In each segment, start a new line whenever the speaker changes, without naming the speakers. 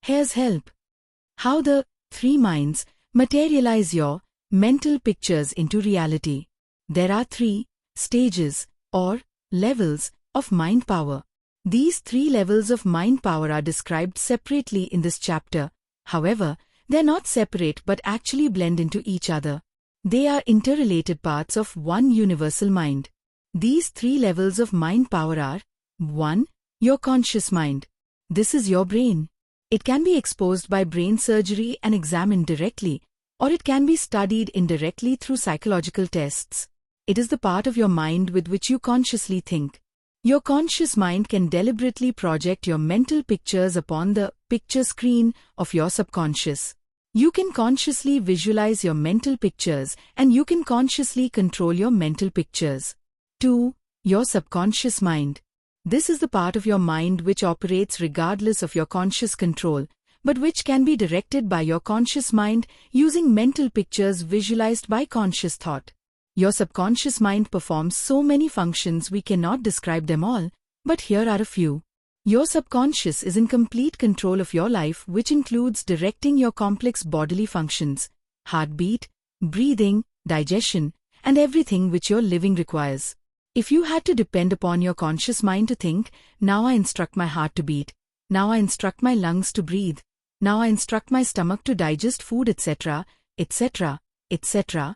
Here's help. How the three minds materialize your mental pictures into reality. There are three stages or levels of mind power. These three levels of mind power are described separately in this chapter. However, they're not separate but actually blend into each other. They are interrelated parts of one universal mind. These three levels of mind power are: 1. Your conscious mind. This is your brain. It can be exposed by brain surgery and examined directly, or it can be studied indirectly through psychological tests. It is the part of your mind with which you consciously think. Your conscious mind can deliberately project your mental pictures upon the picture screen of your subconscious. You can consciously visualize your mental pictures, and you can consciously control your mental pictures. 2. Your subconscious mind. This is the part of your mind which operates regardless of your conscious control, but which can be directed by your conscious mind using mental pictures visualized by conscious thought. Your subconscious mind performs so many functions we cannot describe them all, but here are a few. Your subconscious is in complete control of your life, which includes directing your complex bodily functions, heartbeat, breathing, digestion, and everything which your living requires. If you had to depend upon your conscious mind to think, now I instruct my heart to beat, now I instruct my lungs to breathe, now I instruct my stomach to digest food, etc., etc., etc.,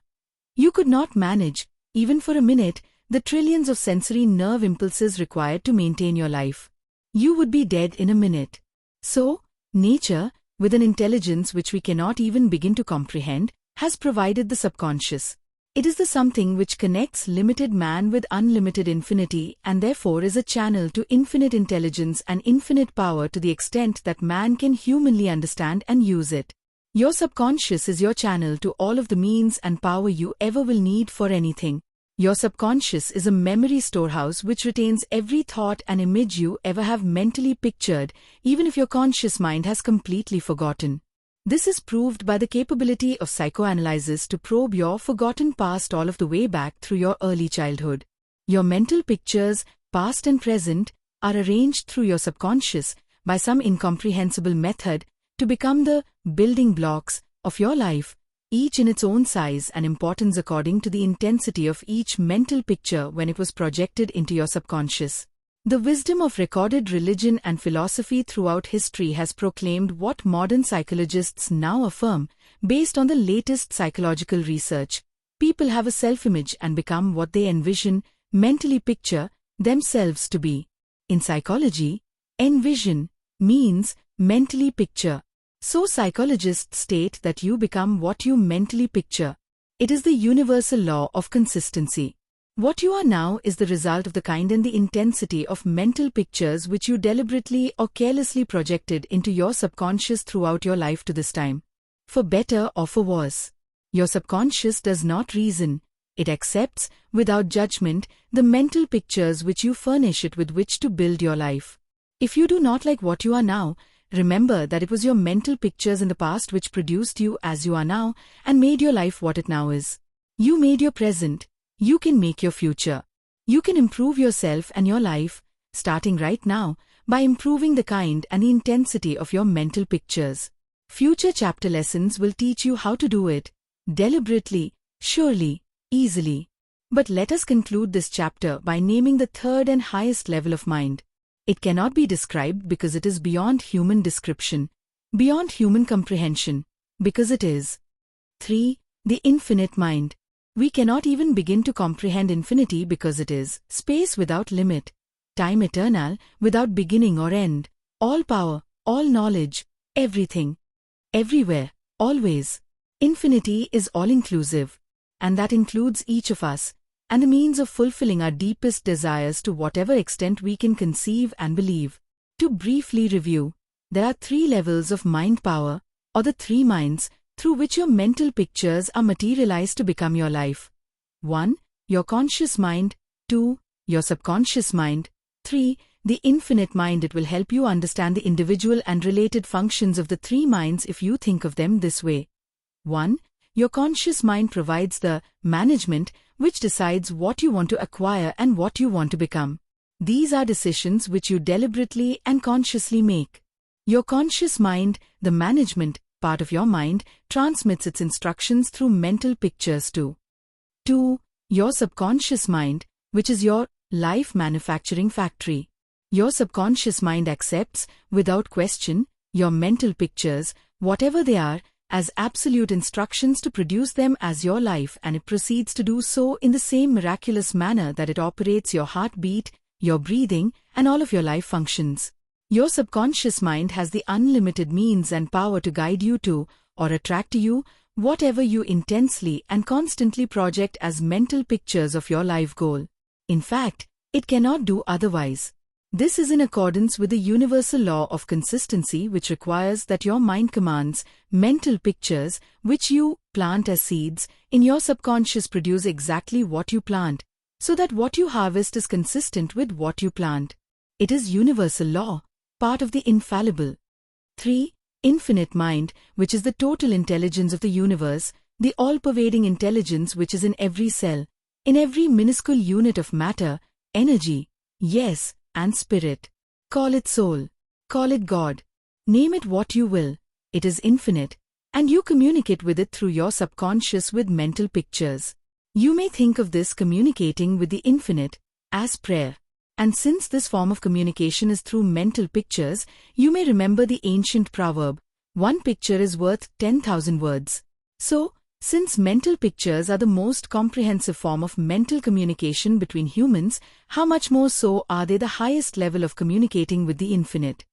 you could not manage, even for a minute, the trillions of sensory nerve impulses required to maintain your life. You would be dead in a minute. So, nature, with an intelligence which we cannot even begin to comprehend, has provided the subconscious. It is the something which connects limited man with unlimited infinity, and therefore is a channel to infinite intelligence and infinite power to the extent that man can humanly understand and use it. Your subconscious is your channel to all of the means and power you ever will need for anything. Your subconscious is a memory storehouse which retains every thought and image you ever have mentally pictured, even if your conscious mind has completely forgotten. This is proved by the capability of psychoanalysis to probe your forgotten past all of the way back through your early childhood. Your mental pictures, past and present, are arranged through your subconscious by some incomprehensible method to become the building blocks of your life, each in its own size and importance according to the intensity of each mental picture when it was projected into your subconscious. The wisdom of recorded religion and philosophy throughout history has proclaimed what modern psychologists now affirm, based on the latest psychological research. People have a self-image and become what they envision, mentally picture, themselves to be. In psychology, envision means mentally picture. So psychologists state that you become what you mentally picture. It is the universal law of consistency. What you are now is the result of the kind and the intensity of mental pictures which you deliberately or carelessly projected into your subconscious throughout your life to this time. For better or for worse. Your subconscious does not reason. It accepts, without judgment, the mental pictures which you furnish it with which to build your life. If you do not like what you are now, remember that it was your mental pictures in the past which produced you as you are now and made your life what it now is. You made your present. You can make your future. You can improve yourself and your life, starting right now, by improving the kind and the intensity of your mental pictures. Future chapter lessons will teach you how to do it, deliberately, surely, easily. But let us conclude this chapter by naming the third and highest level of mind. It cannot be described because it is beyond human description, beyond human comprehension, because it is. 3. The infinite mind. We cannot even begin to comprehend infinity because it is space without limit, time eternal, without beginning or end, all power, all knowledge, everything, everywhere, always. Infinity is all-inclusive, and that includes each of us, and the means of fulfilling our deepest desires to whatever extent we can conceive and believe. To briefly review, there are three levels of mind power, or the three minds, through which your mental pictures are materialized to become your life. 1. Your conscious mind. 2. Your subconscious mind. 3. The infinite mind. It will help you understand the individual and related functions of the three minds if you think of them this way. 1. Your conscious mind provides the management which decides what you want to acquire and what you want to become. These are decisions which you deliberately and consciously make. Your conscious mind, the management part of your mind, transmits its instructions through mental pictures too. 2. Your subconscious mind, which is your life manufacturing factory. Your subconscious mind accepts, without question, your mental pictures, whatever they are, as absolute instructions to produce them as your life, and it proceeds to do so in the same miraculous manner that it operates your heartbeat, your breathing, and all of your life functions. Your subconscious mind has the unlimited means and power to guide you to, or attract to you, whatever you intensely and constantly project as mental pictures of your life goal. In fact, it cannot do otherwise. This is in accordance with the universal law of consistency, which requires that your mind commands mental pictures, which you plant as seeds, in your subconscious produce exactly what you plant, so that what you harvest is consistent with what you plant. It is universal law, part of the infallible. 3. Infinite mind, which is the total intelligence of the universe, the all-pervading intelligence which is in every cell, in every minuscule unit of matter, energy, yes, and spirit. Call it soul. Call it God. Name it what you will. It is infinite, and you communicate with it through your subconscious with mental pictures. You may think of this communicating with the infinite as prayer. And since this form of communication is through mental pictures, you may remember the ancient proverb, "One picture is worth 10,000 words." So, since mental pictures are the most comprehensive form of mental communication between humans, how much more so are they the highest level of communicating with the infinite?